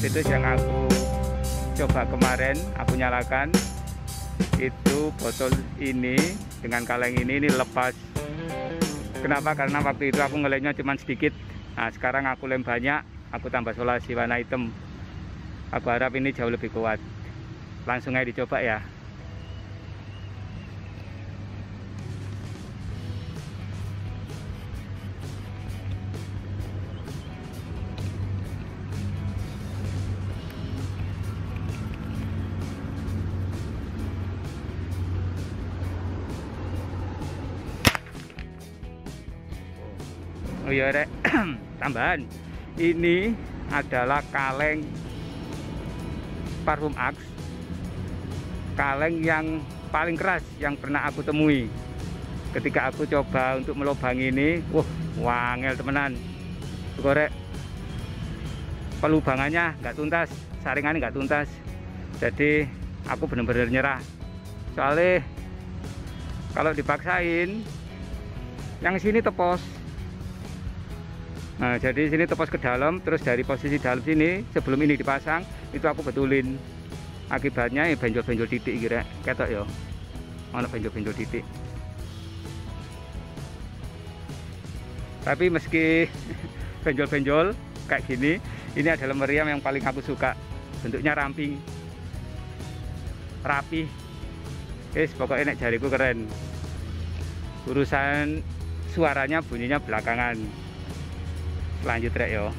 Itu yang aku coba kemarin, aku nyalakan. Itu botol ini dengan kaleng ini lepas. Kenapa? Karena waktu itu aku ngelemnya cuma sedikit. Nah sekarang aku lem banyak, aku tambah solasi warna hitam. Aku harap ini jauh lebih kuat. Langsung aja dicoba ya. Oh iya rek, tambahan. Ini adalah kaleng parfum Axe, kaleng yang paling keras yang pernah aku temui. Ketika aku coba untuk melubangi ini, wangel temenan. Gorek, pelubangannya nggak tuntas, saringannya nggak tuntas. Jadi aku bener-bener nyerah. Soalnya kalau dipaksain, yang sini tepos. Nah, jadi sini tepos ke dalam, terus dari posisi dalam sini sebelum ini dipasang, itu aku betulin. Akibatnya ya benjol-benjol titik kira, ketok ya. Mana benjol-benjol titik. Tapi meski benjol-benjol kayak gini, ini adalah meriam yang paling aku suka. Bentuknya ramping, rapi. Pokoknya nek jariku keren. Urusan suaranya bunyinya belakangan. Lanjut rek yo.